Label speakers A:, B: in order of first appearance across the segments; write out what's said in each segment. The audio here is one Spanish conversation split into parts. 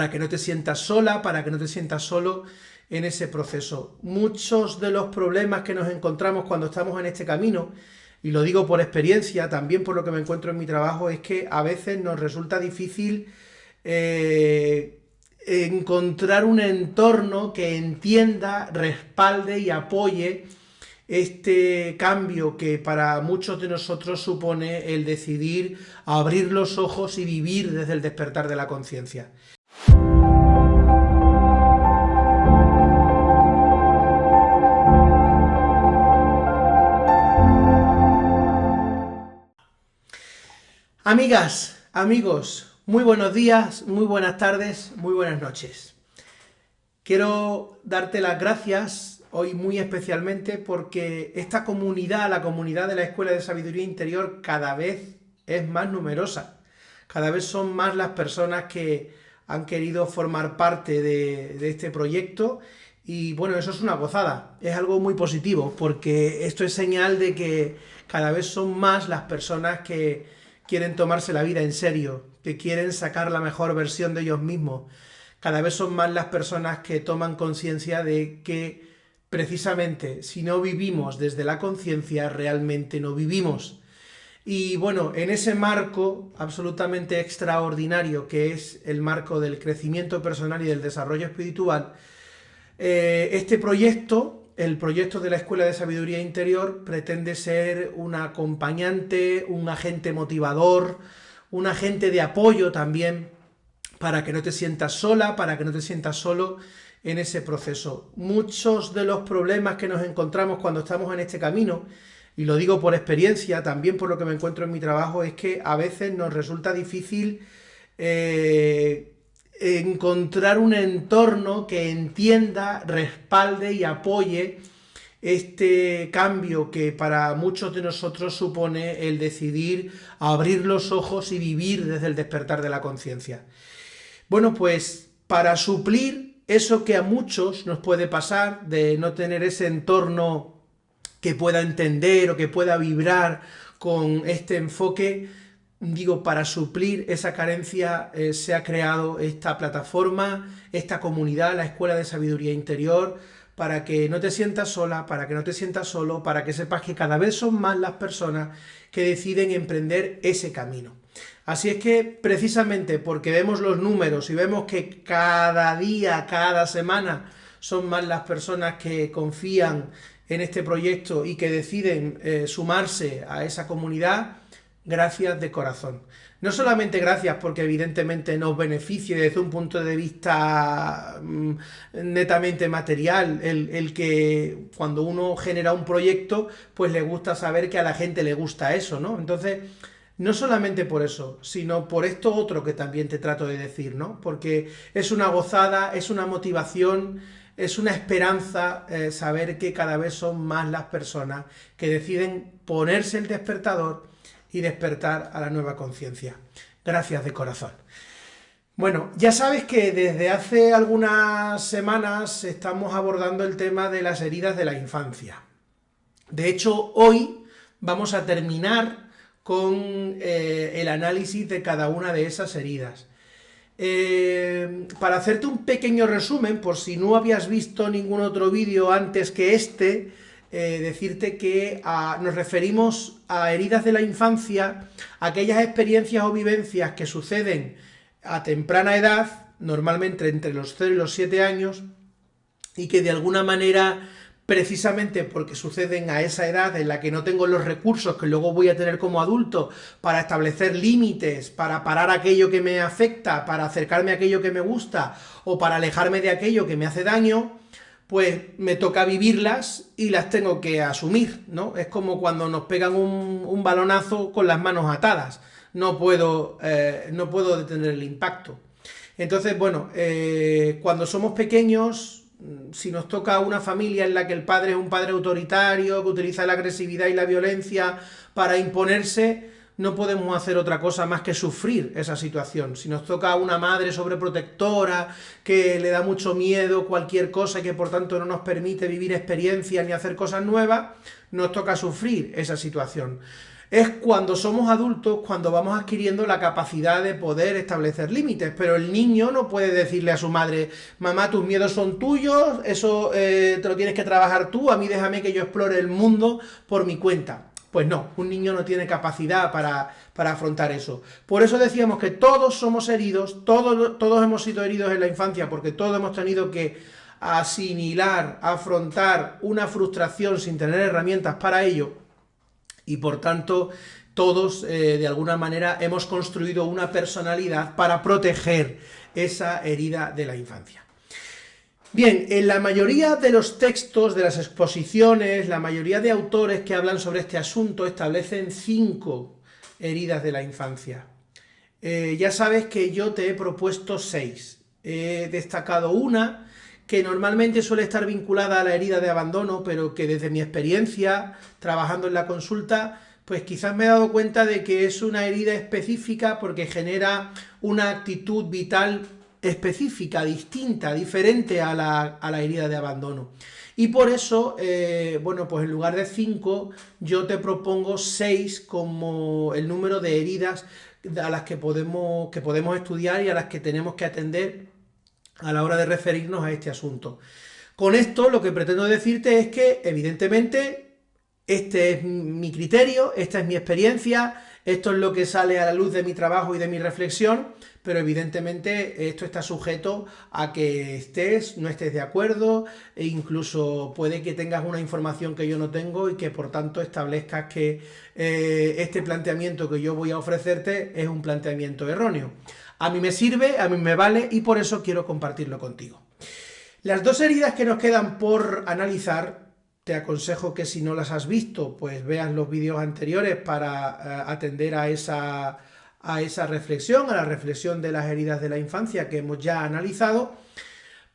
A: para que no te sientas sola, para que no te sientas solo en ese proceso. Muchos de los problemas que nos encontramos cuando estamos en este camino, y lo digo por experiencia, también por lo que me encuentro en mi trabajo, es que a veces nos resulta difícil encontrar un entorno que entienda, respalde y apoye este cambio que para muchos de nosotros supone el decidir abrir los ojos y vivir desde el despertar de la conciencia. Amigas, amigos, muy buenos días, muy buenas tardes, muy buenas noches. Quiero darte las gracias hoy muy especialmente porque esta comunidad, la comunidad de la Escuela de Sabiduría Interior, cada vez es más numerosa. Cada vez son más las personas que han querido formar parte de este proyecto y bueno, eso es una gozada, es algo muy positivo porque esto es señal de que cada vez son más las personas que quieren tomarse la vida en serio, que quieren sacar la mejor versión de ellos mismos. Cada vez son más las personas que toman conciencia de que precisamente si no vivimos desde la conciencia, realmente no vivimos. Y bueno, en ese marco absolutamente extraordinario que es el marco del crecimiento personal y del desarrollo espiritual, este proyecto, el proyecto de la Escuela de Sabiduría Interior, pretende ser un acompañante, un agente motivador, un agente de apoyo también, para que no te sientas sola, para que no te sientas solo en ese proceso. Muchos de los problemas que nos encontramos cuando estamos en este camino, y lo digo por experiencia, también por lo que me encuentro en mi trabajo, es que a veces nos resulta difícil encontrar un entorno que entienda, respalde y apoye este cambio que para muchos de nosotros supone el decidir abrir los ojos y vivir desde el despertar de la conciencia. Bueno, pues para suplir eso que a muchos nos puede pasar, de no tener ese entorno que pueda entender o que pueda vibrar con este enfoque, digo, para suplir esa carencia se ha creado esta plataforma, esta comunidad, la Escuela de Sabiduría Interior, para que no te sientas sola, para que no te sientas solo, para que sepas que cada vez son más las personas que deciden emprender ese camino. Así es que, precisamente porque vemos los números y vemos que cada día, cada semana, son más las personas que confían en este proyecto y que deciden sumarse a esa comunidad, gracias de corazón. No solamente gracias porque evidentemente nos beneficie desde un punto de vista netamente material, el que cuando uno genera un proyecto, pues le gusta saber que a la gente le gusta eso, ¿no? Entonces, no solamente por eso, sino por esto otro que también te trato de decir, ¿no? Porque es una gozada, es una motivación, es una esperanza saber que cada vez son más las personas que deciden ponerse el despertador y despertar a la nueva conciencia. Gracias de corazón. Bueno, ya sabes que desde hace algunas semanas estamos abordando el tema de las heridas de la infancia. De hecho, hoy vamos a terminar con el análisis de cada una de esas heridas. Para hacerte un pequeño resumen, por si no habías visto ningún otro vídeo antes que este, decirte que nos referimos a heridas de la infancia, aquellas experiencias o vivencias que suceden a temprana edad, normalmente entre los 0 y los 7 años, y que de alguna manera, precisamente porque suceden a esa edad en la que no tengo los recursos que luego voy a tener como adulto para establecer límites, para parar aquello que me afecta, para acercarme a aquello que me gusta o para alejarme de aquello que me hace daño, pues me toca vivirlas y las tengo que asumir, ¿no? Es como cuando nos pegan un balonazo con las manos atadas, no puedo detener el impacto. Entonces, bueno, cuando somos pequeños, si nos toca una familia en la que el padre es un padre autoritario, que utiliza la agresividad y la violencia para imponerse, no podemos hacer otra cosa más que sufrir esa situación. Si nos toca una madre sobreprotectora, que le da mucho miedo cualquier cosa y que por tanto no nos permite vivir experiencias ni hacer cosas nuevas, nos toca sufrir esa situación. Es cuando somos adultos, cuando vamos adquiriendo la capacidad de poder establecer límites, pero el niño no puede decirle a su madre, mamá, tus miedos son tuyos, eso te lo tienes que trabajar tú, a mí déjame que yo explore el mundo por mi cuenta. Pues no, un niño no tiene capacidad para afrontar eso. Por eso decíamos que todos somos heridos, todos hemos sido heridos en la infancia, porque todos hemos tenido que asimilar, afrontar una frustración sin tener herramientas para ello, y por tanto todos de alguna manera hemos construido una personalidad para proteger esa herida de la infancia. Bien, en la mayoría de los textos, de las exposiciones, la mayoría de autores que hablan sobre este asunto establecen 5 heridas de la infancia. Ya sabes que yo te he propuesto 6. He destacado una que normalmente suele estar vinculada a la herida de abandono, pero que desde mi experiencia, trabajando en la consulta, pues quizás me he dado cuenta de que es una herida específica porque genera una actitud vital específica, distinta, diferente a la herida de abandono. Y por eso, bueno, pues en lugar de 5, yo te propongo 6 como el número de heridas a las que podemos estudiar y a las que tenemos que atender a la hora de referirnos a este asunto. Con esto lo que pretendo decirte es que, evidentemente, este es mi criterio, esta es mi experiencia, esto es lo que sale a la luz de mi trabajo y de mi reflexión, pero evidentemente esto está sujeto a que no estés de acuerdo, e incluso puede que tengas una información que yo no tengo y que por tanto establezcas que este planteamiento que yo voy a ofrecerte es un planteamiento erróneo. A mí me sirve, a mí me vale y por eso quiero compartirlo contigo. Las 2 heridas que nos quedan por analizar, te aconsejo que si no las has visto, pues veas los vídeos anteriores para atender a esa reflexión, a la reflexión de las heridas de la infancia que hemos ya analizado.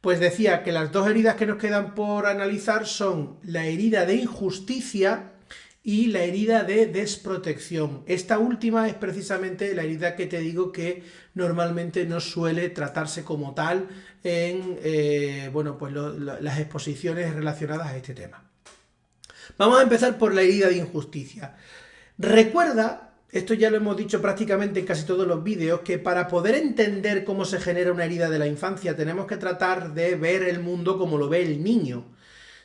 A: Pues decía que las 2 heridas que nos quedan por analizar son la herida de injusticia y la herida de desprotección. Esta última es precisamente la herida que te digo que normalmente no suele tratarse como tal en bueno, pues las exposiciones relacionadas a este tema. Vamos a empezar por la herida de injusticia. Recuerda, esto ya lo hemos dicho prácticamente en casi todos los vídeos, que para poder entender cómo se genera una herida de la infancia tenemos que tratar de ver el mundo como lo ve el niño.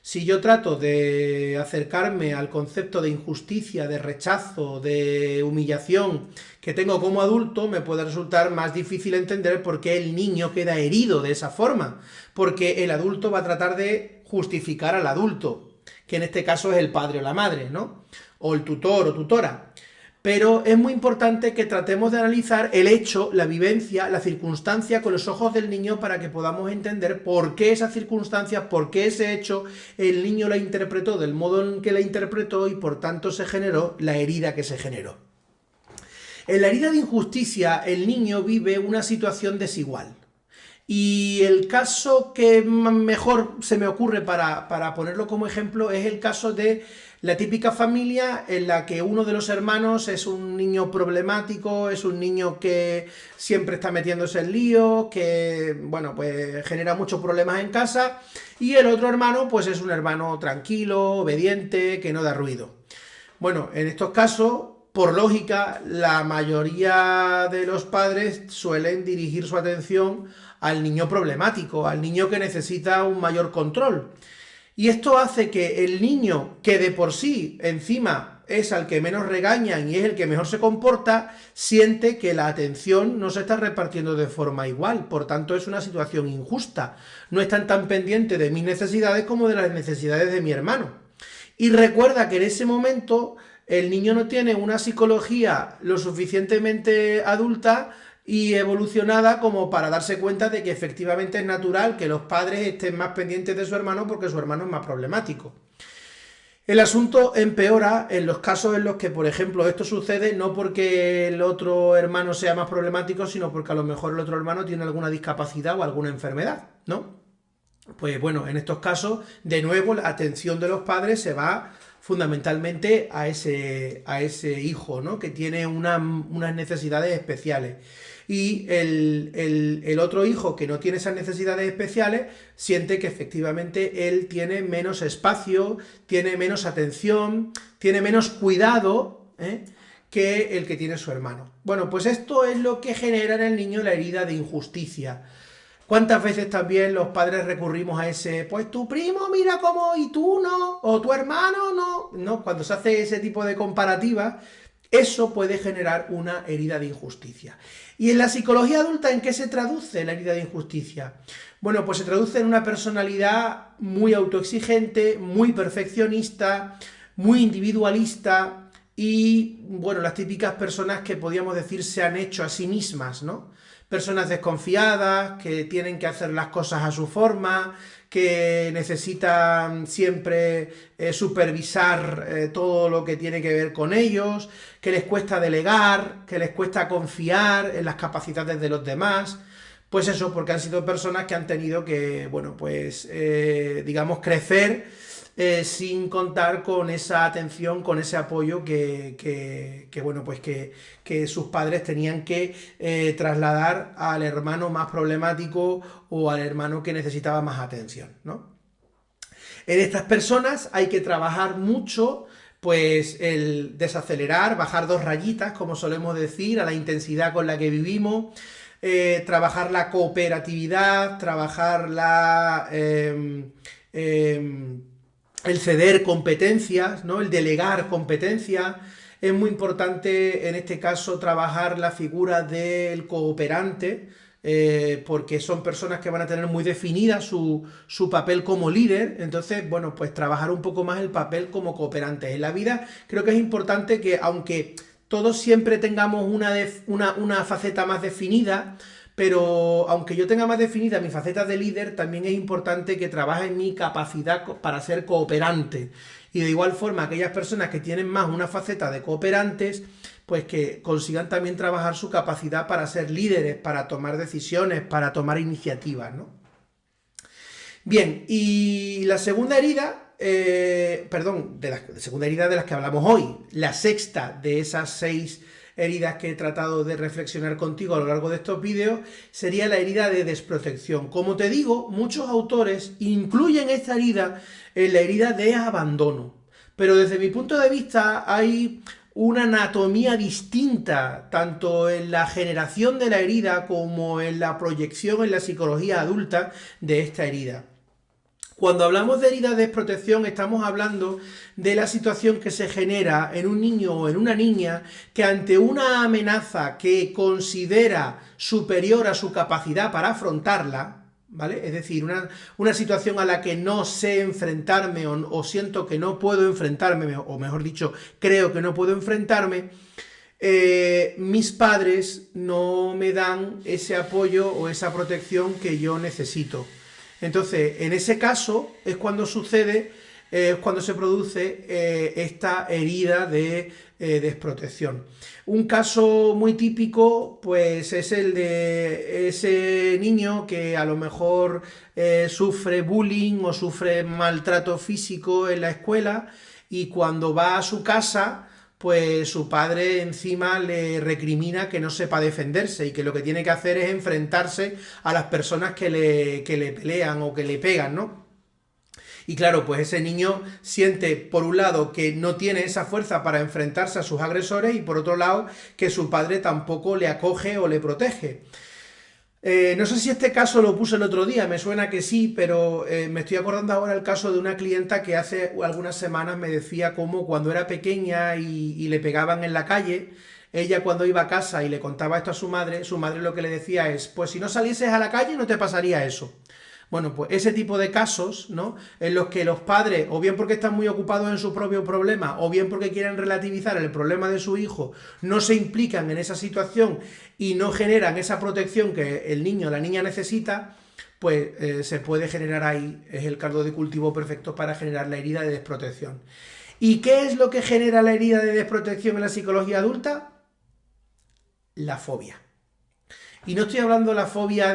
A: Si yo trato de acercarme al concepto de injusticia, de rechazo, de humillación que tengo como adulto, me puede resultar más difícil entender por qué el niño queda herido de esa forma, porque el adulto va a tratar de justificar al adulto, que en este caso es el padre o la madre, ¿no? O el tutor o tutora. Pero es muy importante que tratemos de analizar el hecho, la vivencia, la circunstancia con los ojos del niño para que podamos entender por qué esa circunstancia, por qué ese hecho, el niño la interpretó del modo en que la interpretó y por tanto se generó la herida que se generó. En la herida de injusticia, el niño vive una situación desigual. Y el caso que mejor se me ocurre para ponerlo como ejemplo es el caso de la típica familia en la que uno de los hermanos es un niño problemático, es un niño que siempre está metiéndose en líos, que, bueno, pues genera muchos problemas en casa, y el otro hermano, pues es un hermano tranquilo, obediente, que no da ruido. Bueno, en estos casos, por lógica, la mayoría de los padres suelen dirigir su atención al niño problemático, al niño que necesita un mayor control. Y esto hace que el niño, que de por sí, encima, es al que menos regañan y es el que mejor se comporta, siente que la atención no se está repartiendo de forma igual. Por tanto, es una situación injusta. No están tan pendientes de mis necesidades como de las necesidades de mi hermano. Y recuerda que en ese momento el niño no tiene una psicología lo suficientemente adulta y evolucionada como para darse cuenta de que efectivamente es natural que los padres estén más pendientes de su hermano porque su hermano es más problemático. El asunto empeora en los casos en los que, por ejemplo, esto sucede no porque el otro hermano sea más problemático, sino porque a lo mejor el otro hermano tiene alguna discapacidad o alguna enfermedad, ¿no? Pues bueno, en estos casos, de nuevo, la atención de los padres se va fundamentalmente a ese hijo, ¿no? Que tiene unas necesidades especiales. Y el otro hijo que no tiene esas necesidades especiales siente que efectivamente él tiene menos espacio, tiene menos atención, tiene menos cuidado, que el que tiene su hermano. Bueno, pues esto es lo que genera en el niño la herida de injusticia. ¿Cuántas veces también los padres recurrimos a ese, pues tu primo mira cómo y tú no, o tu hermano no? No, cuando se hace ese tipo de comparativas, eso puede generar una herida de injusticia. ¿Y en la psicología adulta en qué se traduce la herida de injusticia? Bueno, pues se traduce en una personalidad muy autoexigente, muy perfeccionista, muy individualista y, bueno, las típicas personas que podríamos decir se han hecho a sí mismas, ¿no? Personas desconfiadas, que tienen que hacer las cosas a su forma, que necesitan siempre supervisar todo lo que tiene que ver con ellos, que les cuesta delegar, que les cuesta confiar en las capacidades de los demás. Pues eso, porque han sido personas que han tenido que, bueno, pues, digamos, crecer sin contar con esa atención, con ese apoyo bueno, pues que sus padres tenían que trasladar al hermano más problemático o al hermano que necesitaba más atención, ¿no? En estas personas hay que trabajar mucho, pues el desacelerar, bajar 2 rayitas, como solemos decir, a la intensidad con la que vivimos, trabajar la cooperatividad, trabajar el ceder competencias, ¿no? El delegar competencias. Es muy importante en este caso trabajar la figura del cooperante, porque son personas que van a tener muy definida su papel como líder. Entonces, bueno, pues trabajar un poco más el papel como cooperante. En la vida creo que es importante que, aunque todos siempre tengamos una faceta más definida, pero aunque yo tenga más definida mi faceta de líder, también es importante que trabaje en mi capacidad para ser cooperante. Y de igual forma, aquellas personas que tienen más una faceta de cooperantes, pues que consigan también trabajar su capacidad para ser líderes, para tomar decisiones, para tomar iniciativas, ¿no? Bien, y la segunda herida, perdón, de la segunda herida de las que hablamos hoy, la sexta de esas 6 heridas que he tratado de reflexionar contigo a lo largo de estos vídeos, sería la herida de desprotección. Como te digo, muchos autores incluyen esta herida en la herida de abandono, pero desde mi punto de vista hay una anatomía distinta, tanto en la generación de la herida como en la proyección en la psicología adulta de esta herida. Cuando hablamos de herida de desprotección, estamos hablando de la situación que se genera en un niño o en una niña que ante una amenaza que considera superior a su capacidad para afrontarla, ¿vale? Es decir, una situación a la que no sé enfrentarme o siento que no puedo enfrentarme, o mejor dicho, creo que no puedo enfrentarme, mis padres no me dan ese apoyo o esa protección que yo necesito. Entonces, en ese caso es cuando sucede, es cuando se produce esta herida de desprotección. Un caso muy típico, pues, es el de ese niño que a lo mejor sufre bullying o sufre maltrato físico en la escuela y cuando va a su casa, pues su padre encima le recrimina que no sepa defenderse y que lo que tiene que hacer es enfrentarse a las personas que le pelean o que le pegan, ¿no? Y claro, pues ese niño siente, por un lado, que no tiene esa fuerza para enfrentarse a sus agresores y por otro lado, que su padre tampoco le acoge o le protege. No sé si este caso lo puse el otro día, me suena que sí, pero me estoy acordando ahora el caso de una clienta que hace algunas semanas me decía cómo cuando era pequeña y le pegaban en la calle, ella cuando iba a casa y le contaba esto a su madre lo que le decía es, pues si no salieses a la calle no te pasaría eso. Bueno, pues ese tipo de casos, ¿no? En los que los padres, o bien porque están muy ocupados en su propio problema, o bien porque quieren relativizar el problema de su hijo, no se implican en esa situación y no generan esa protección que el niño o la niña necesita, pues se puede generar ahí, es el caldo de cultivo perfecto para generar la herida de desprotección. ¿Y qué es lo que genera la herida de desprotección en la psicología adulta? La fobia. Y no estoy hablando de la fobia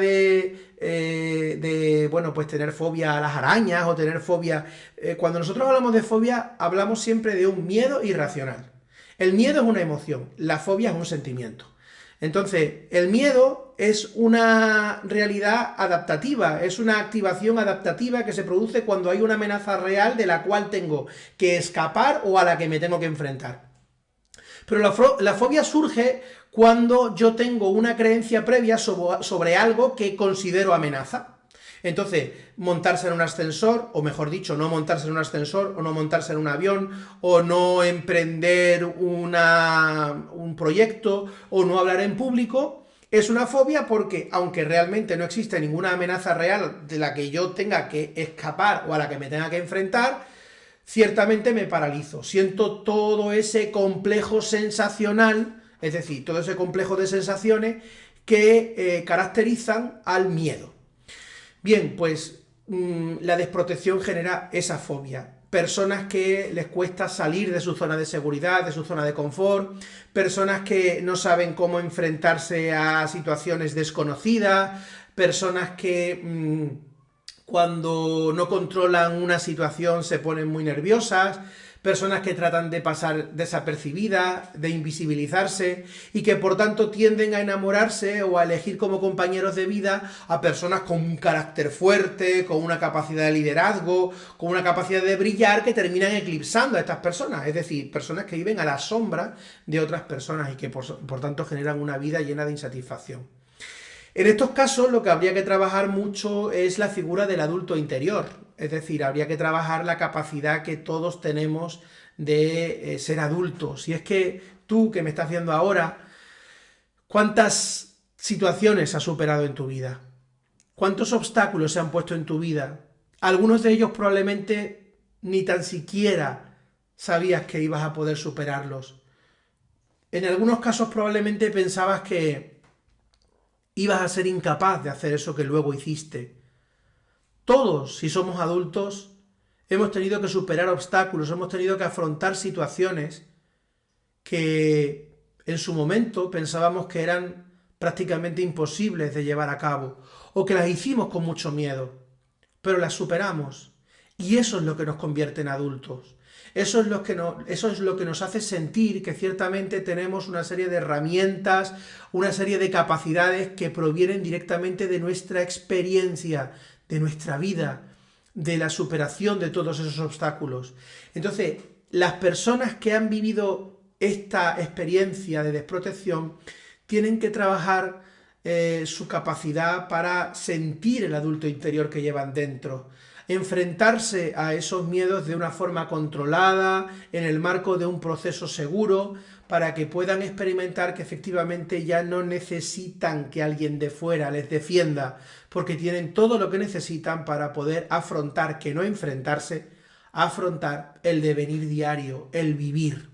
A: bueno, pues tener fobia a las arañas o tener fobia. Cuando nosotros hablamos de fobia, hablamos siempre de un miedo irracional. El miedo es una emoción, la fobia es un sentimiento. Entonces, el miedo es una realidad adaptativa, es una activación adaptativa que se produce cuando hay una amenaza real de la cual tengo que escapar o a la que me tengo que enfrentar. Pero la fobia surge cuando yo tengo una creencia previa sobre algo que considero amenaza. Entonces, montarse en un ascensor, o mejor dicho, no montarse en un ascensor, o no montarse en un avión, o no emprender un proyecto, o no hablar en público, es una fobia porque, aunque realmente no existe ninguna amenaza real de la que yo tenga que escapar o a la que me tenga que enfrentar, ciertamente me paralizo. Siento todo ese complejo sensacional, es decir, todo ese complejo de sensaciones que caracterizan al miedo. Bien, pues la desprotección genera esa fobia. Personas que les cuesta salir de su zona de seguridad, de su zona de confort, personas que no saben cómo enfrentarse a situaciones desconocidas, personas que cuando no controlan una situación se ponen muy nerviosas, personas que tratan de pasar desapercibidas, de invisibilizarse y que por tanto tienden a enamorarse o a elegir como compañeros de vida a personas con un carácter fuerte, con una capacidad de liderazgo, con una capacidad de brillar que terminan eclipsando a estas personas, es decir, personas que viven a la sombra de otras personas y que por tanto generan una vida llena de insatisfacción. En estos casos lo que habría que trabajar mucho es la figura del adulto interior, es decir, habría que trabajar la capacidad que todos tenemos de ser adultos. Y es que tú, que me estás viendo ahora, ¿cuántas situaciones has superado en tu vida? ¿Cuántos obstáculos se han puesto en tu vida? Algunos de ellos probablemente ni tan siquiera sabías que ibas a poder superarlos. En algunos casos probablemente pensabas que ibas a ser incapaz de hacer eso que luego hiciste. Todos, si somos adultos, hemos tenido que superar obstáculos, hemos tenido que afrontar situaciones que en su momento pensábamos que eran prácticamente imposibles de llevar a cabo, o que las hicimos con mucho miedo, pero las superamos. Y eso es lo que nos convierte en adultos. Eso es lo que nos hace sentir que ciertamente tenemos una serie de herramientas, una serie de capacidades que provienen directamente de nuestra experiencia, de nuestra vida, de la superación de todos esos obstáculos. Entonces, las personas que han vivido esta experiencia de desprotección tienen que trabajar su capacidad para sentir el adulto interior que llevan dentro, enfrentarse a esos miedos de una forma controlada, en el marco de un proceso seguro, para que puedan experimentar que efectivamente ya no necesitan que alguien de fuera les defienda, porque tienen todo lo que necesitan para poder afrontar, que no enfrentarse, afrontar el devenir diario, el vivir.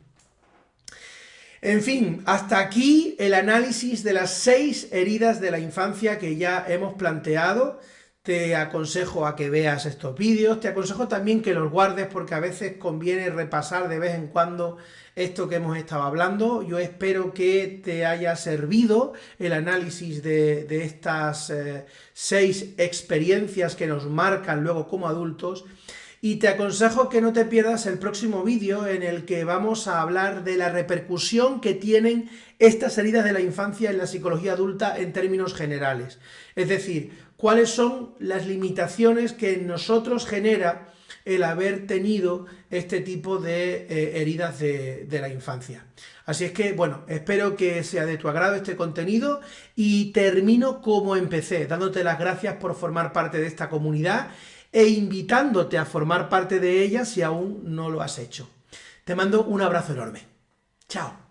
A: En fin, hasta aquí el análisis de las 6 heridas de la infancia que ya hemos planteado. Te aconsejo a que veas estos vídeos, te aconsejo también que los guardes porque a veces conviene repasar de vez en cuando esto que hemos estado hablando. Yo espero que te haya servido el análisis de estas 6 experiencias que nos marcan luego como adultos. Y te aconsejo que no te pierdas el próximo vídeo en el que vamos a hablar de la repercusión que tienen estas heridas de la infancia en la psicología adulta en términos generales. Es decir, cuáles son las limitaciones que en nosotros genera el haber tenido este tipo de heridas de la infancia. Así es que, bueno, espero que sea de tu agrado este contenido y termino como empecé, dándote las gracias por formar parte de esta comunidad e invitándote a formar parte de ella si aún no lo has hecho. Te mando un abrazo enorme. Chao.